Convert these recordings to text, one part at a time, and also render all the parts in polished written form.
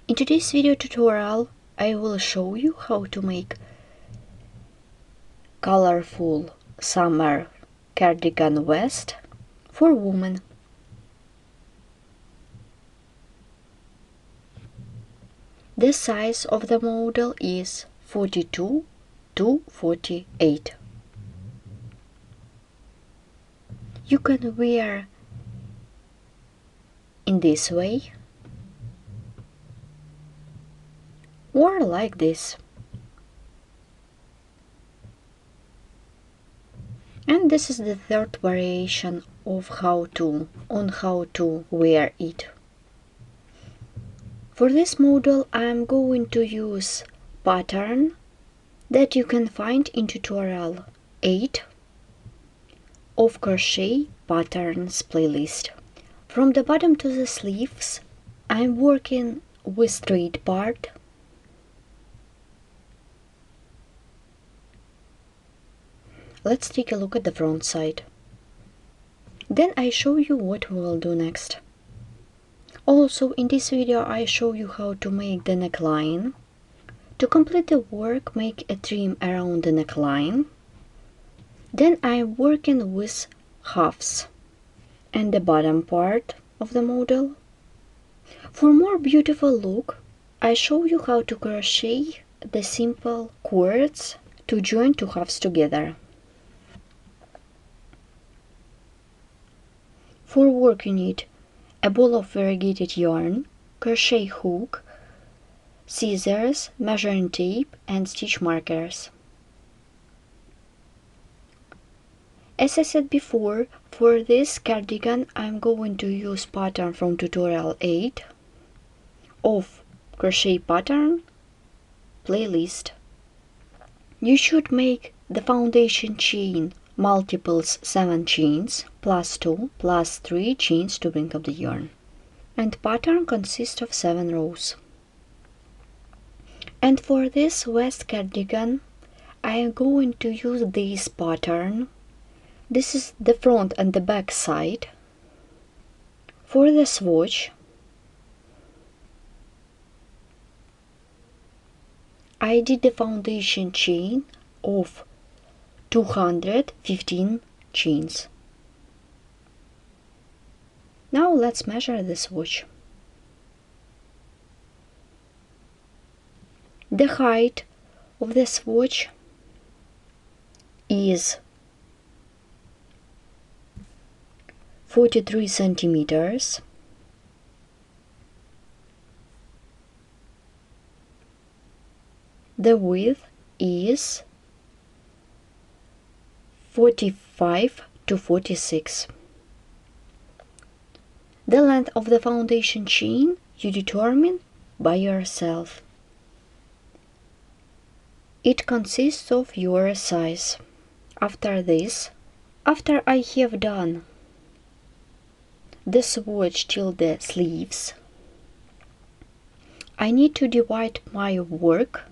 In today's video tutorial, I will show you how to make colorful summer cardigan vest for women. The size of the model is 42 to 48. You can wear in this way or like this. And this is the third variation of how to wear it. For this model I am going to use pattern that you can find in tutorial 8 of crochet patterns playlist. From the bottom to the sleeves I am working with straight part. Let's take a look at the front side. Then I show you what we will do next. Also in this video I show you how to make the neckline. To complete the work, make a trim around the neckline. Then I'm working with halves and the bottom part of the model. For more beautiful look, I show you how to crochet the simple cords to join two halves together. For work you need a ball of variegated yarn, crochet hook, scissors, measuring tape and stitch markers. As I said before, for this cardigan I'm going to use pattern from tutorial 8 of crochet pattern playlist. You should make the foundation chain multiples 7 chains plus 2 plus 3 chains to bring up the yarn, and pattern consists of 7 rows. And for this vest cardigan I am going to use this pattern. This is the front and the back side. For the swatch I did the foundation chain of 215 chains. Now let's measure the swatch. The height of the swatch is 43 centimeters. The width is 45 to 46. The length of the foundation chain you determine by yourself. It consists of your size. After this, after I have done the swatch till the sleeves, I need to divide my work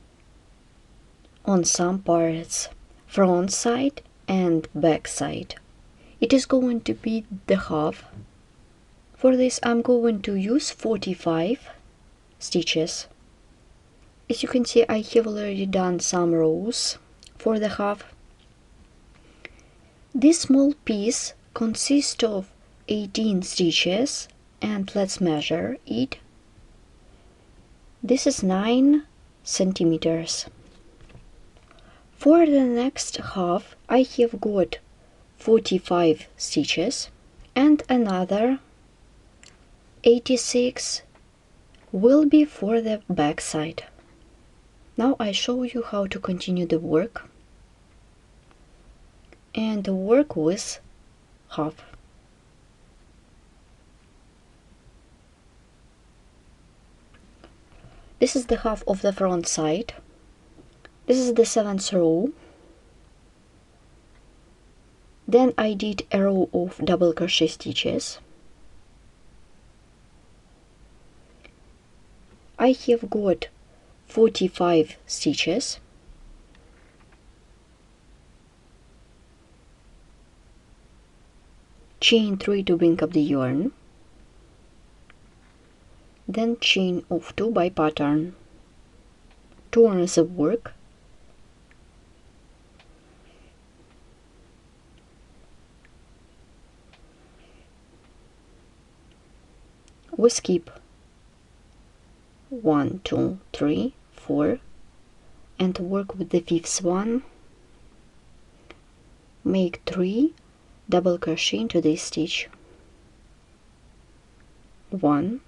on some parts, front side and back side. It is going to be the half. For this I'm going to use 45 stitches. As you can see, I have already done some rows for the half. This small piece consists of 18 stitches, and let's measure it. This is 9 centimeters. For the next half I have got 45 stitches and another 86 will be for the back side. Now I show you how to continue the work and work with half. This is the half of the front side. This is the 7th row. Then I did a row of double crochet stitches. I have got 45 stitches. Chain 3 to bring up the yarn. then chain of 2 by pattern, turn the work, we skip 1, 2, 3, 4 and work with the 5th one, make 3 double crochet into this stitch, 1,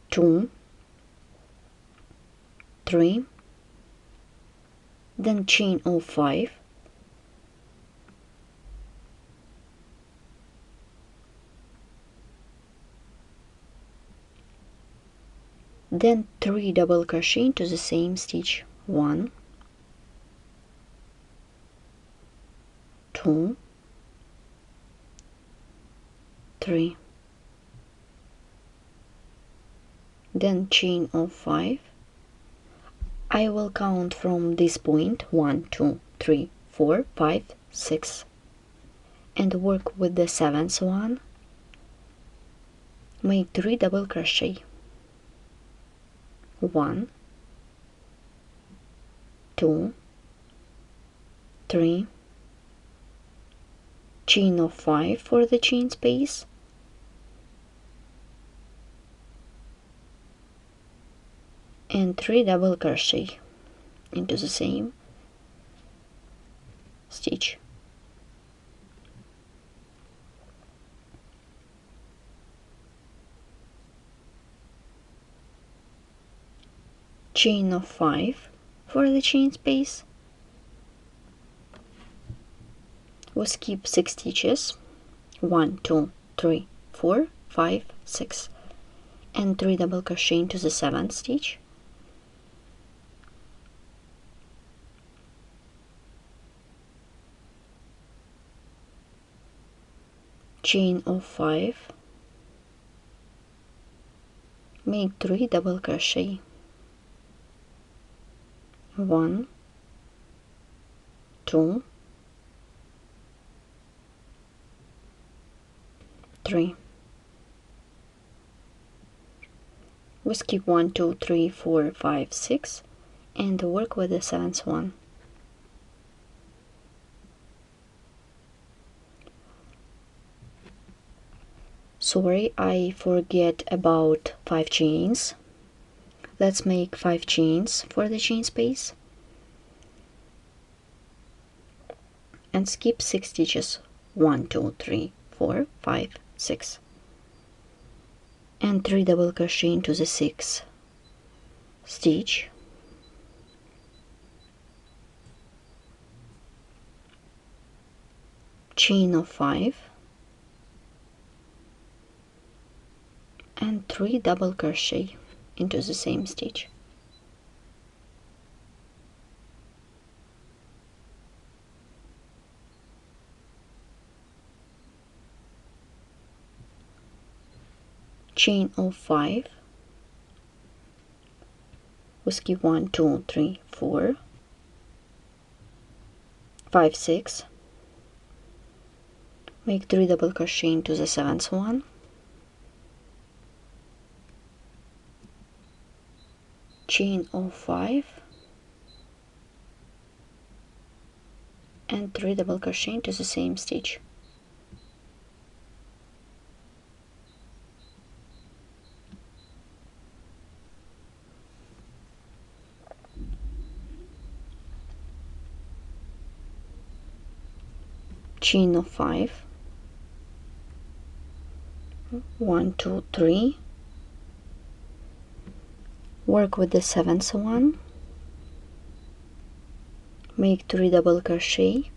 2, 3, then chain of 5, then 3 double crochet into the same stitch, 1, 2, 3, then chain of 5. I will count from this point 1, 2, 3, 4, 5, 6 and work with the 7th one, make 3 double crochet, 1, 2, 3, chain of 5 for the chain space, and 3 double crochet into the same stitch. Chain of 5 for the chain space, we skip 6 stitches, 1, 2, 3, 4, 5, 6 and 3 double crochet into the 7th stitch, chain of 5, make 3 double crochet, 1, 2, 3. We skip 1, 2, 3, 4, 5, 6 and work with the 7th one. Sorry, I forget about 5 chains. Let's make 5 chains for the chain space and skip 6 stitches, 1, 2, 3, 4, 5, 6 and 3 double crochet into the 6th stitch, chain of 5 and 3 double crochet into the same stitch. Chain of 5, we skip 1, 2, 3, 4, 5, 6, make 3 double crochet into the 7th one, chain of 5 and 3 double crochet into the same stitch. Chain of 5, 1, 2, 3, work with the 7th one, make 3 double crochet,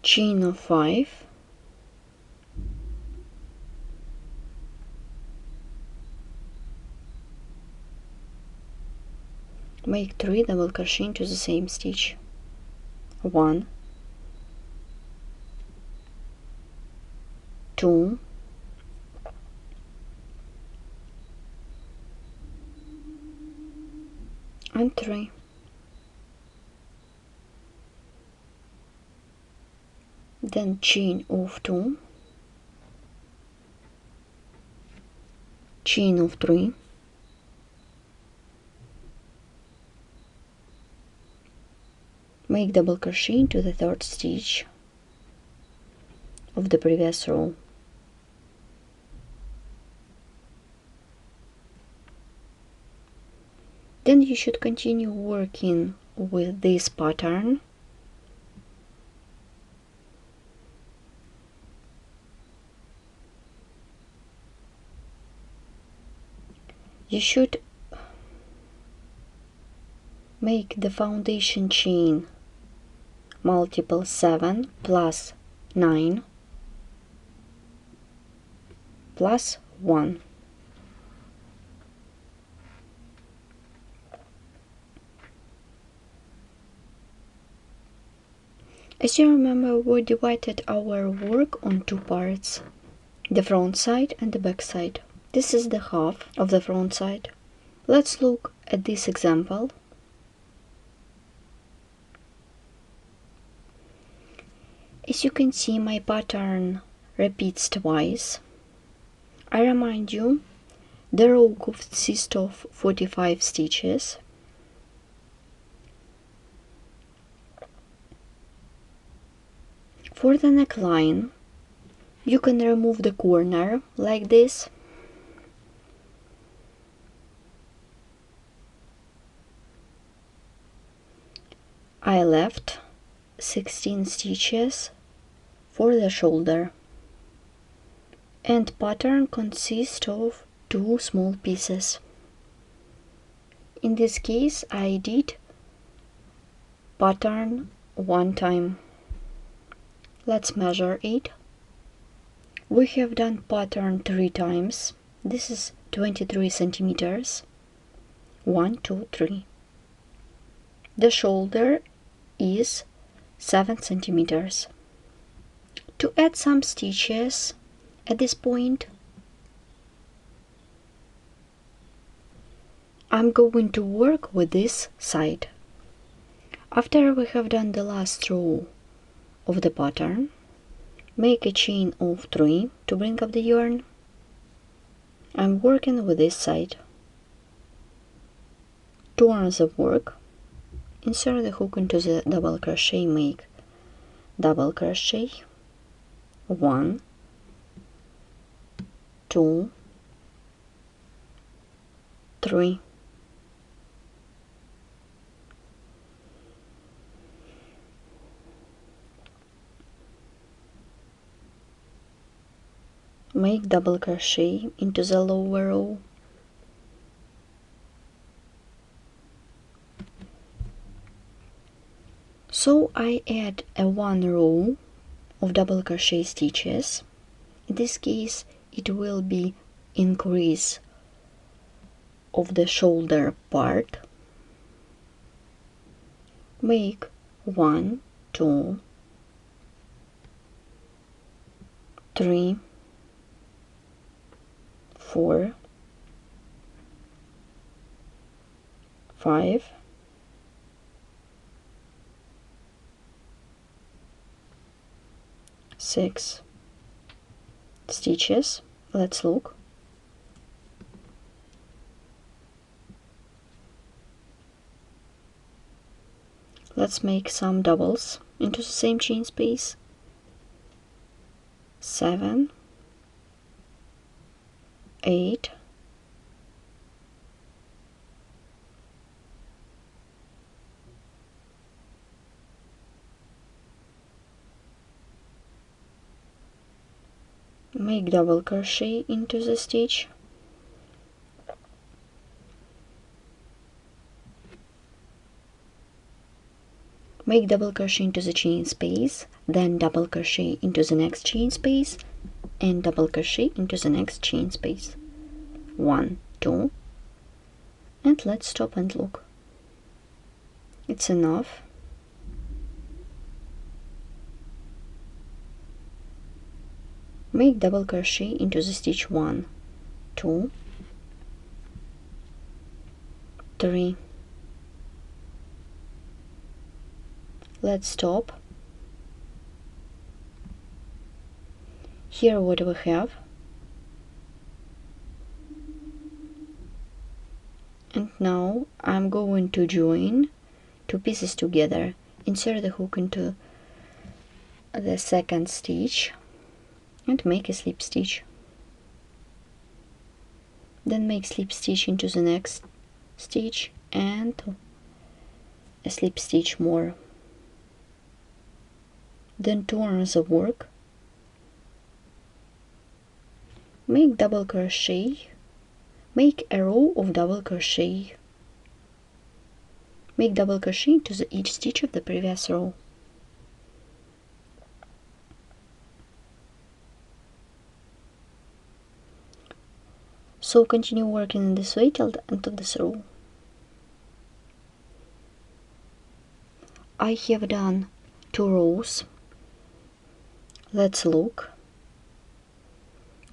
chain of 5, make 3 double crochet into the same stitch, 1, 2, and 3. then chain of 2, chain of 3, make double crochet into the third stitch of the previous row. Then you should continue working with this pattern you should make the foundation chain multiple 7 plus 9 plus 1. As you remember, we divided our work on 2 parts, the front side and the back side. This is the half of the front side. Let's look at this example. As you can see, my pattern repeats twice. I remind you, the row consists of 45 stitches. For the neckline, you can remove the corner like this. I left 16 stitches for the shoulder, and pattern consists of 2 small pieces. In this case, I did pattern 1 time. Let's measure it. We have done pattern 3 times. This is 23 centimeters. 1, 2, 3. The shoulder is 7 centimeters. To add some stitches at this point, I'm going to work with this side. After we have done the last row of the pattern, make a chain of 3 to bring up the yarn. I'm working with this side. Turn the work, insert the hook into the double crochet, make double crochet, 1, 2, 3. Make double crochet into the lower row. So I add a 1 row of double crochet stitches. In this case, it will be increase of the shoulder part. Make 1, 2, 3, 4, 5, 6 stitches. Let's look. Let's make some doubles into the same chain space. 7, 8, 9. Make double crochet into the stitch. Make double crochet into the chain space, then double crochet into the next chain space, and double crochet into the next chain space. 1, 2, and let's stop and look. It's enough. Make double crochet into the stitch 1, 2, 3. Let's stop. Here what we have, and now I'm going to join two pieces together. Insert the hook into the second stitch and make a slip stitch. Then make slip stitch into the next stitch and a slip stitch more. Then turn the work, make double crochet, make a row of double crochet, make double crochet into each stitch of the previous row. So continue working in this way till the end of this row. I have done 2 rows. Let's look.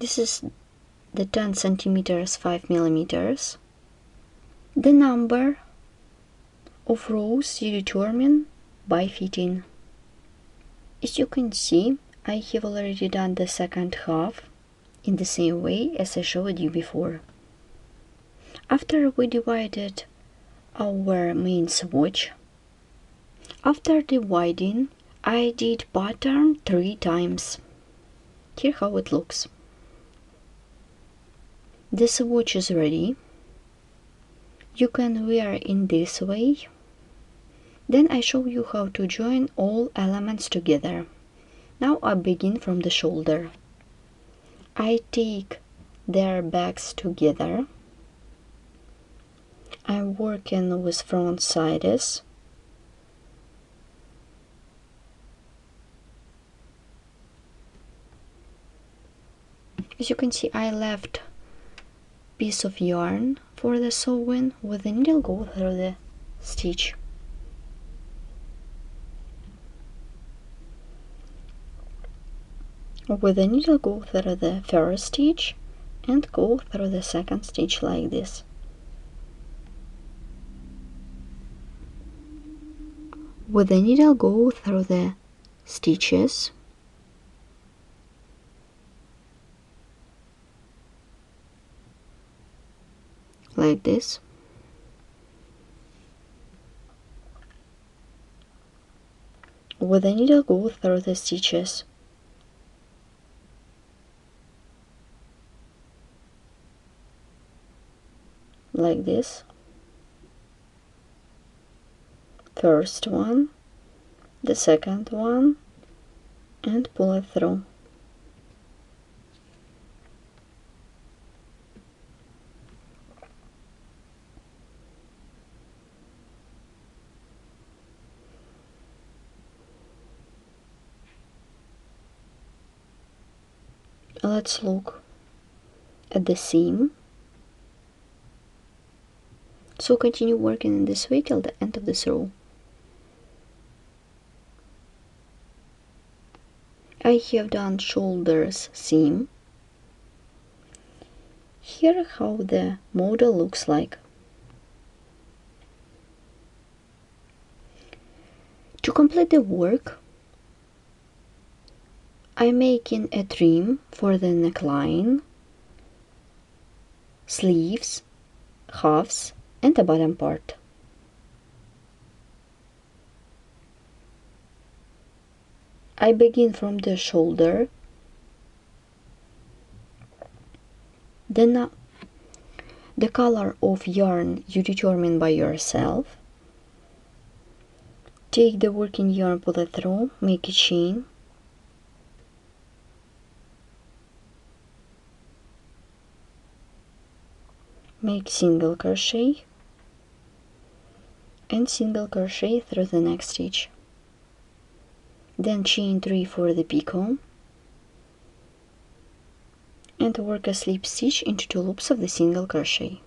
This is the 10 centimeters 5 millimeters. The number of rows you determine by fitting. As you can see, I have already done the second half in the same way as I showed you before. After we divided our main swatch, after dividing, I did pattern 3 times. Here how it looks. The swatch is ready. You can wear in this way. Then I show you how to join all elements together. Now I begin from the shoulder. I take their backs together. I'm working with front sides. As you can see, I left piece of yarn for the sewing. With the needle go through the stitch. With the needle go through the first stitch and go through the second stitch like this. With the needle go through the stitches like this. With the needle go through the stitches like this. First one, the second one, and pull it through. Let's look at the seam. So continue working in this way till the end of this row. I have done shoulders seam. Here how the model looks like. To complete the work, I'm making a trim for the neckline, sleeves, halves, and the bottom part. I begin from the shoulder, then the color of yarn you determine by yourself. Take the working yarn, pull it through, make a chain, make single crochet and single crochet through the next stitch. Then chain 3 for the picot and work a slip stitch into 2 loops of the single crochet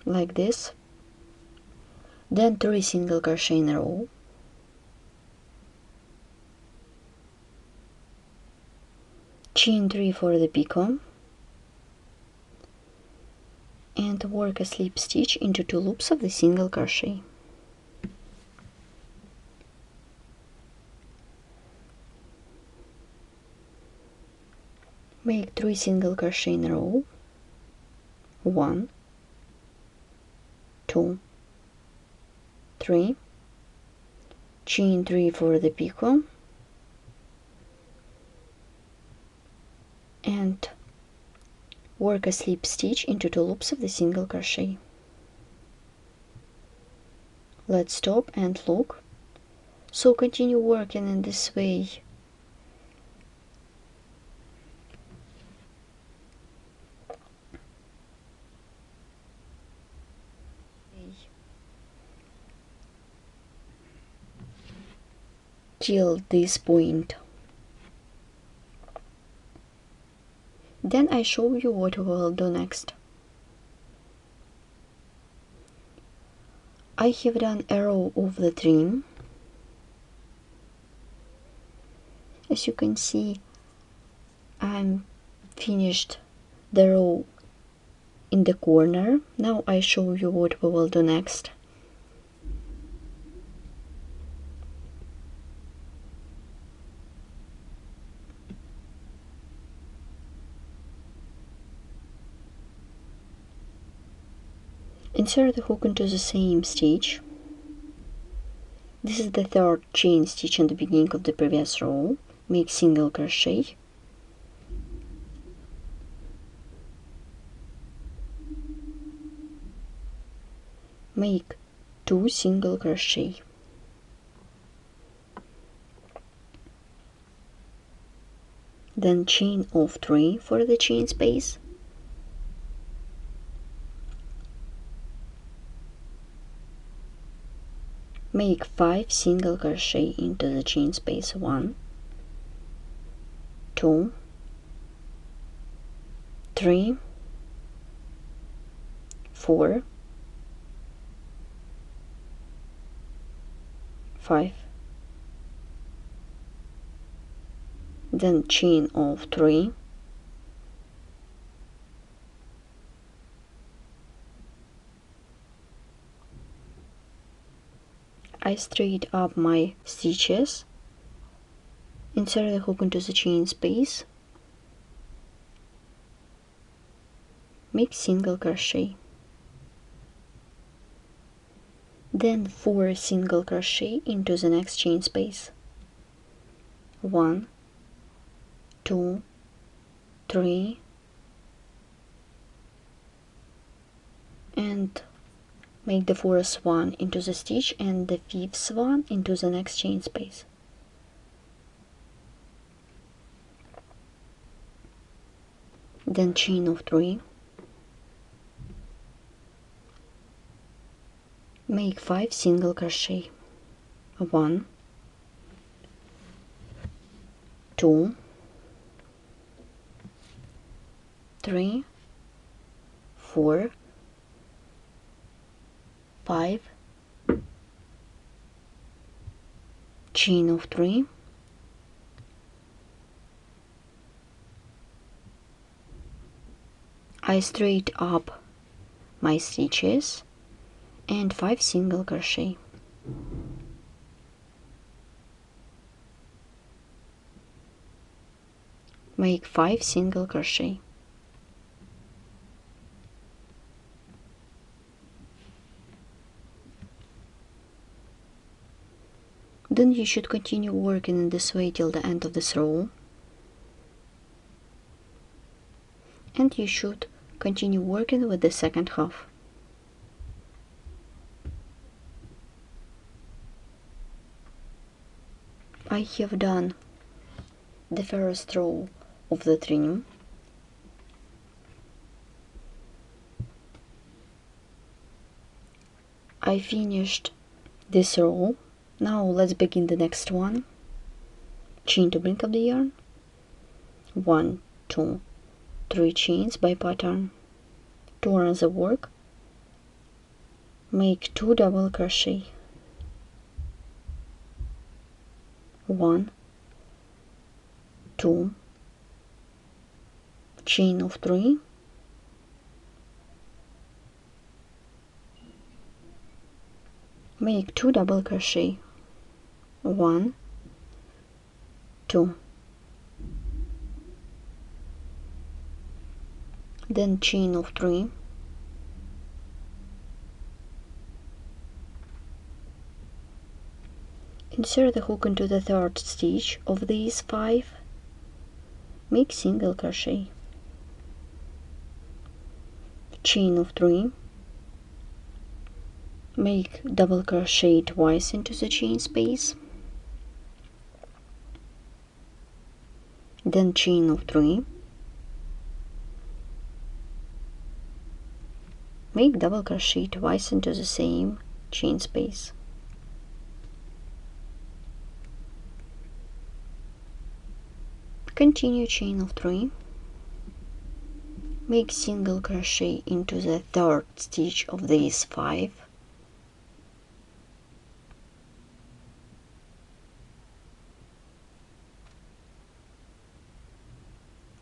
like this. Then 3 single crochet in a row, chain 3 for the picot and work a slip stitch into 2 loops of the single crochet. Make 3 single crochet in a row. 1, 2, 3. Chain 3 for the picot, and work a slip stitch into 2 loops of the single crochet. Let's stop and look. So continue working in this way till this point. Then I show you what we will do next. I have done a row of the trim. As you can see, I'm finished the row in the corner. Now I show you what we will do next. Insert the hook into the same stitch. This is the 3rd chain stitch in the beginning of the previous row. Make single crochet. Make 2 single crochet. Then chain of 3 for the chain space. Make 5 single crochet into the chain space. 1, 2, 3, 4, 5. Then chain of 3. I straight up my stitches, insert the hook into the chain space, make single crochet, then 4 single crochet into the next chain space. 1, 2, 3, and make the 4th one into the stitch and the 5th one into the next chain space. Then chain of 3. Make 5 single crochet. 1, 2, 3, 4, 5, chain of 3, I straight up my stitches and 5 single crochet. Make 5 single crochet. Then you should continue working in this way till the end of this row, and you should continue working with the second half. I have done the first row of the trim. I finished this row. Now let's begin the next one. Chain to bring up the yarn. 1, 2, 3 chains by pattern. Turn the work. Make 2 double crochet. 1, 2, chain of 3, make 2 double crochet. 1, 2, then chain of 3, insert the hook into the 3rd stitch of these 5, make single crochet, chain of 3, make double crochet twice into the chain space, then chain of 3, make double crochet twice into the same chain space, continue chain of 3, make single crochet into the 3rd stitch of these 5,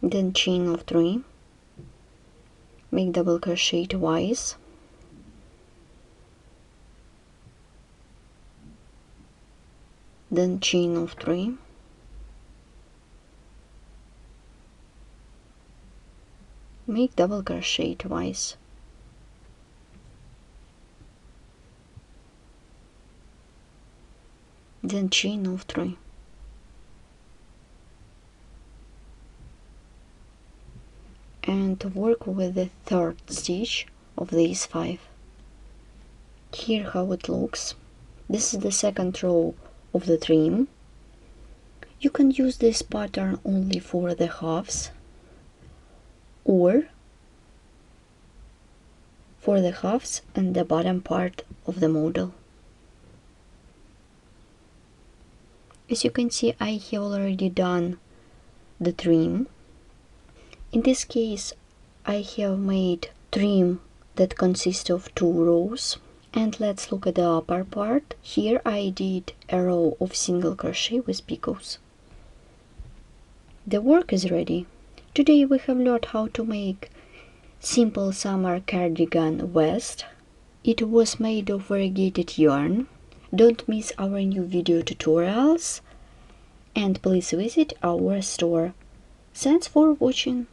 then chain of 3, make double crochet twice, then chain of 3, make double crochet twice, then chain of 3, and work with the 3rd stitch of these 5. Here how it looks. This is the 2nd row of the trim. You can use this pattern only for the halves or for the halves and the bottom part of the model. As you can see, I have already done the trim. In this case, I have made trim that consists of 2 rows. And let's look at the upper part. Here I did a row of single crochet with picots. The work is ready. Today we have learned how to make simple summer cardigan vest. It was made of variegated yarn. Don't miss our new video tutorials and please visit our store. Thanks for watching.